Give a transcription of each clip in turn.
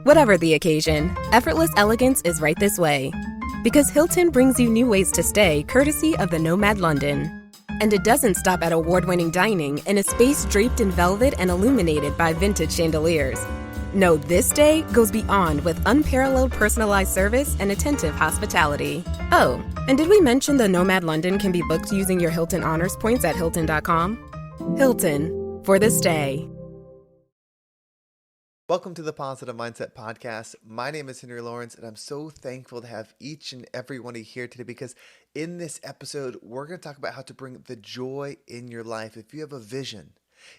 Whatever the occasion, effortless elegance is right this way. Because Hilton brings you new ways to stay courtesy of the Nomad London. And it doesn't stop at award-winning dining in a space draped in velvet and illuminated by vintage chandeliers. No, this day goes beyond with unparalleled personalized service and attentive hospitality. Oh, and did we mention the Nomad London can be booked using your Hilton Honors points at Hilton.com? Hilton, for the stay. Welcome to the Positive Mindset Podcast. My name is Henry Lawrence, and I'm so thankful to have each and every one of you here today because in this episode, we're going to talk about how to bring the joy in your life. If you have a vision,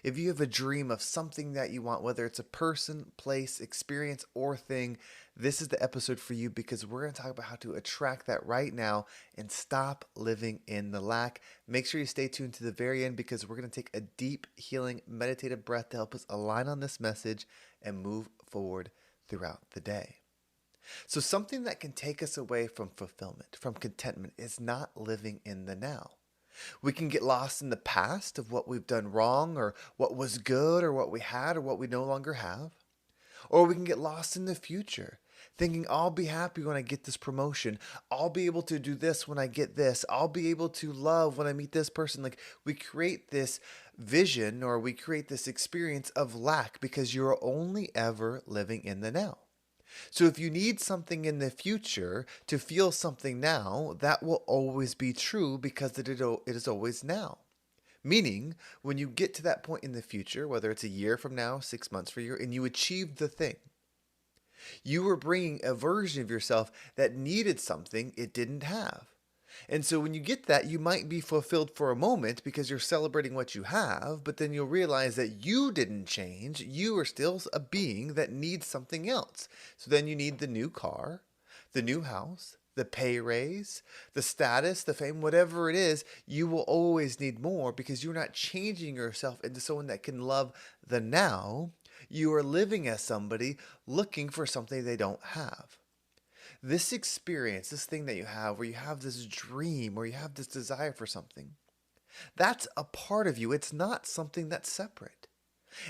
if you have a dream of something that you want, whether it's a person, place, experience, or thing, this is the episode for you because we're going to talk about how to attract that right now and stop living in the lack. Make sure you stay tuned to the very end because we're going to take a deep, healing, meditative breath to help us align on this message and move forward throughout the day. So something that can take us away from fulfillment, from contentment, is not living in the now. We can get lost in the past of what we've done wrong or what was good or what we had or what we no longer have. Or we can get lost in the future, thinking I'll be happy when I get this promotion. I'll be able to do this when I get this. I'll be able to love when I meet this person. Like we create this vision or we create this experience of lack because you're only ever living in the now. So if you need something in the future to feel something now, that will always be true because it is always now. Meaning, when you get to that point in the future, whether it's a year from now, 6 months from now, and you achieve the thing, you were bringing a version of yourself that needed something it didn't have. And so when you get that, you might be fulfilled for a moment because you're celebrating what you have, but then you'll realize that you didn't change. You are still a being that needs something else. So then you need the new car, the new house, the pay raise, the status, the fame, whatever it is, you will always need more because you're not changing yourself into someone that can love the now. You are living as somebody looking for something they don't have. This experience, this thing that you have, where you have this dream, or you have this desire for something, that's a part of you. It's not something that's separate.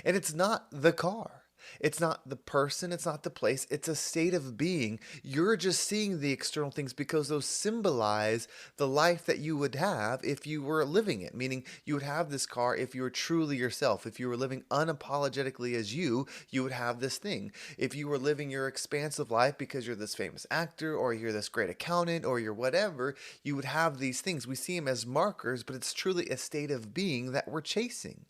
And it's not the car. It's not the person. It's not the place. It's a state of being. You're just seeing the external things because those symbolize the life that you would have if you were living it. Meaning you would have this car if you were truly yourself. If you were living unapologetically as you would have this thing. If you were living your expansive life because you're this famous actor or you're this great accountant or you're whatever, you would have these things. We see them as markers, but it's truly a state of being that we're chasing.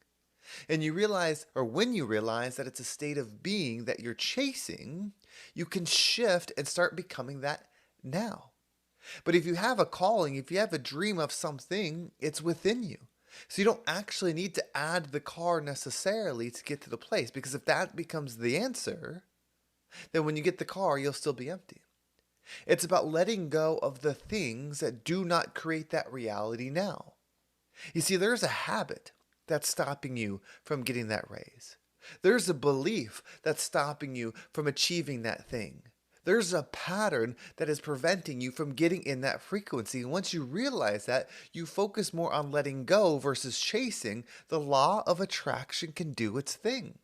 And you realize, or when you realize that it's a state of being that you're chasing, you can shift and start becoming that now. But if you have a calling, if you have a dream of something, it's within you. So you don't actually need to add the car necessarily to get to the place, because if that becomes the answer, then when you get the car, you'll still be empty. It's about letting go of the things that do not create that reality now. You see, there's a habit that's stopping you from getting that raise. There's a belief that's stopping you from achieving that thing. There's a pattern that is preventing you from getting in that frequency. And once you realize that, you focus more on letting go versus chasing. The law of attraction can do its thing.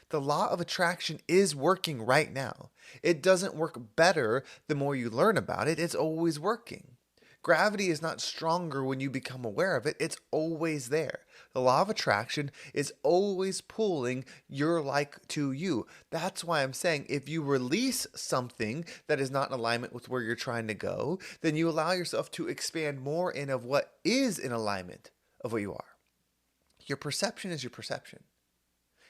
The law of attraction is working right now. It doesn't work better the more you learn about it. It's always working. Gravity is not stronger when you become aware of it. It's always there. The law of attraction is always pulling your like to you. That's why I'm saying if you release something that is not in alignment with where you're trying to go, then you allow yourself to expand more in of what is in alignment of what you are. Your perception is your perception.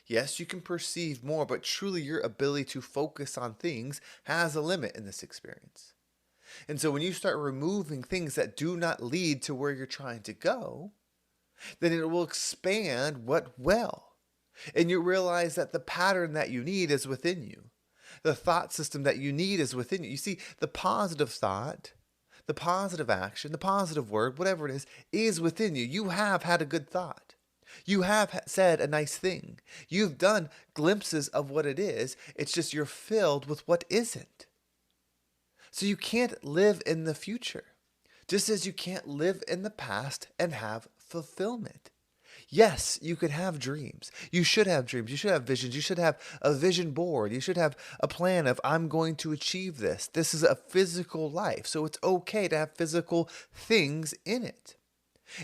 Yes, you can perceive more, but truly your ability to focus on things has a limit in this experience. And so when you start removing things that do not lead to where you're trying to go, then it will expand what will. And you realize that the pattern that you need is within you. The thought system that you need is within you. You see, the positive thought, the positive action, the positive word, whatever it is within you. You have had a good thought. You have said a nice thing. You've done glimpses of what it is. It's just you're filled with what isn't. So you can't live in the future, just as you can't live in the past and have fulfillment. Yes, you could have dreams. You should have dreams. You should have visions. You should have a vision board. You should have a plan of, I'm going to achieve this. This is a physical life, so it's okay to have physical things in it.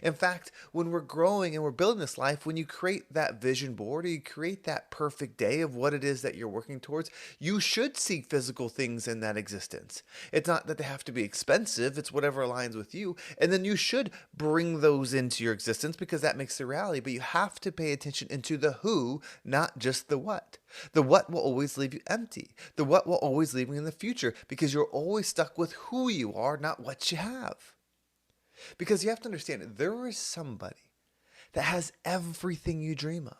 In fact, when we're growing and we're building this life, when you create that vision board or you create that perfect day of what it is that you're working towards, you should see physical things in that existence. It's not that they have to be expensive, it's whatever aligns with you. And then you should bring those into your existence because that makes the reality. But you have to pay attention into the who, not just the what. The what will always leave you empty. The what will always leave you in the future because you're always stuck with who you are, not what you have. Because you have to understand, there is somebody that has everything you dream of.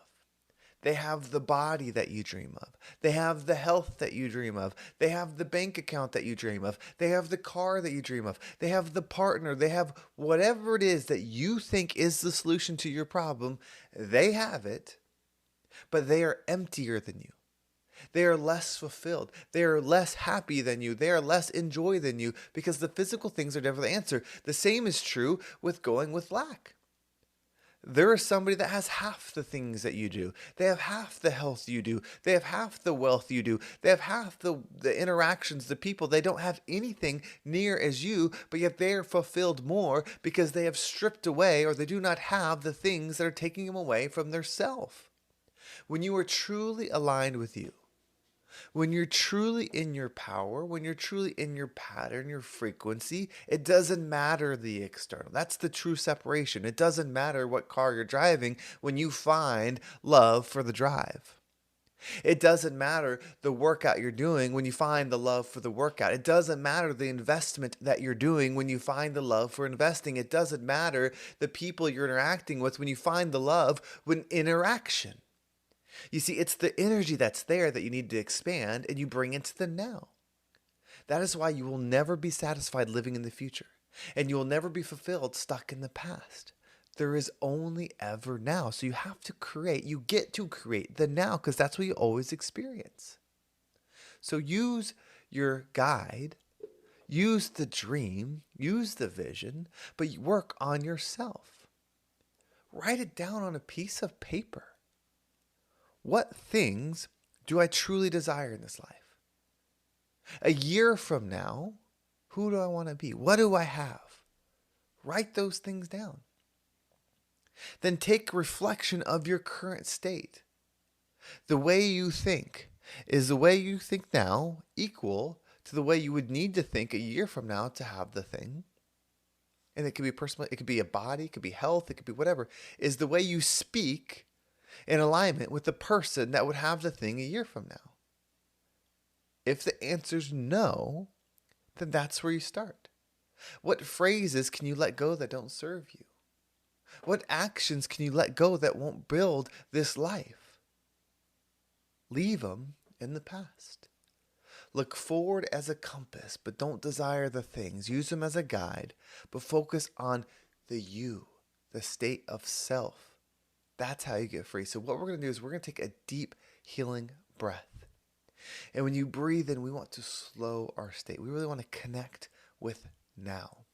They have the body that you dream of. They have the health that you dream of. They have the bank account that you dream of. They have the car that you dream of. They have the partner. They have whatever it is that you think is the solution to your problem. They have it, but they are emptier than you. They are less fulfilled. They are less happy than you. They are less in joy than you because the physical things are never the answer. The same is true with going with lack. There is somebody that has half the things that you do. They have half the health you do. They have half the wealth you do. They have half the interactions, the people. They don't have anything near as you, but yet they are fulfilled more because they have stripped away or they do not have the things that are taking them away from their self. When you are truly aligned with you, when you're truly in your power, when you're truly in your pattern, your frequency, it doesn't matter the external. That's the true separation. It doesn't matter what car you're driving when you find love for the drive. It doesn't matter the workout you're doing when you find the love for the workout. It doesn't matter the investment that you're doing when you find the love for investing. It doesn't matter the people you're interacting with when you find the love when interaction. You see, it's the energy that's there that you need to expand and you bring into the now. That is why you will never be satisfied living in the future and you will never be fulfilled stuck in the past. There is only ever now. So you have to create, you get to create the now because that's what you always experience. So use your guide, use the dream, use the vision, but work on yourself. Write it down on a piece of paper. What things do I truly desire in this life? A year from now, who do I want to be? What do I have? Write those things down. Then take reflection of your current state. The way you think, is the way you think now equal to the way you would need to think a year from now to have the thing? And it could be personal, it could be a body, it could be health, it could be whatever. Is the way you speak in alignment with the person that would have the thing a year from now? If the answer's no, then that's where you start. What phrases can you let go that don't serve you? What actions can you let go that won't build this life? Leave them in the past. Look forward as a compass, but don't desire the things. Use them as a guide, but focus on the you, the state of self. That's how you get free. So what we're going to do is we're going to take a deep healing breath. And when you breathe in, we want to slow our state. We really want to connect with now.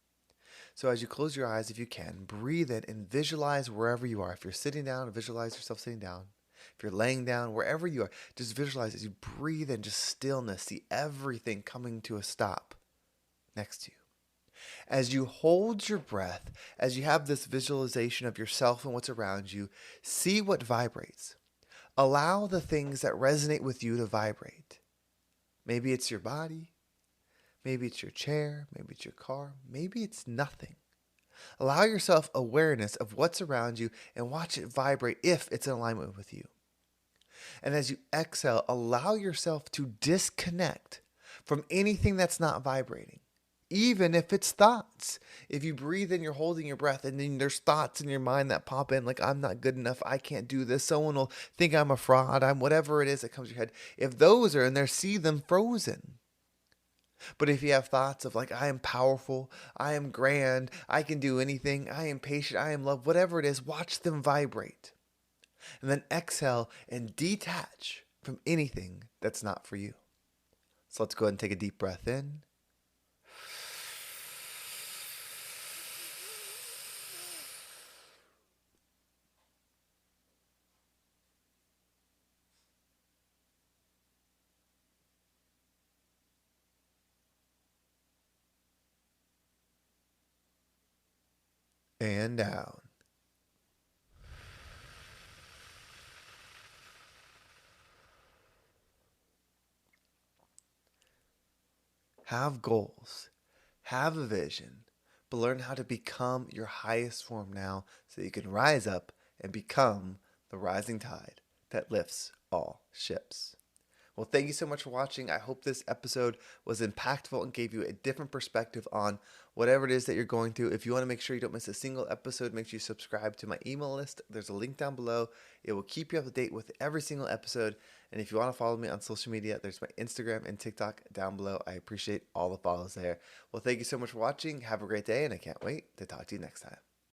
So as you close your eyes, if you can, breathe in and visualize wherever you are. If you're sitting down, visualize yourself sitting down. If you're laying down, wherever you are, just visualize as you breathe in, just stillness, see everything coming to a stop next to you. As you hold your breath, as you have this visualization of yourself and what's around you, see what vibrates. Allow the things that resonate with you to vibrate. Maybe it's your body. Maybe it's your chair. Maybe it's your car. Maybe it's nothing. Allow yourself awareness of what's around you and watch it vibrate if it's in alignment with you. And as you exhale, allow yourself to disconnect from anything that's not vibrating. Even if it's thoughts. If you breathe in, you're holding your breath, and then there's thoughts in your mind that pop in like, I'm not good enough, I can't do this, someone will think I'm a fraud, I'm whatever it is that comes to your head. If those are in there, see them frozen. But if you have thoughts of like, I am powerful, I am grand, I can do anything, I am patient, I am love, whatever it is, watch them vibrate. And then exhale and detach from anything that's not for you. So let's go ahead and take a deep breath in. and down. Have goals, have a vision, but learn how to become your highest form now so you can rise up and become the rising tide that lifts all ships. Well, thank you so much for watching. I hope this episode was impactful and gave you a different perspective on whatever it is that you're going through. If you want to make sure you don't miss a single episode, make sure you subscribe to my email list. There's a link down below. It will keep you up to date with every single episode. And if you want to follow me on social media, there's my Instagram and TikTok down below. I appreciate all the follows there. Well, thank you so much for watching. Have a great day, and I can't wait to talk to you next time.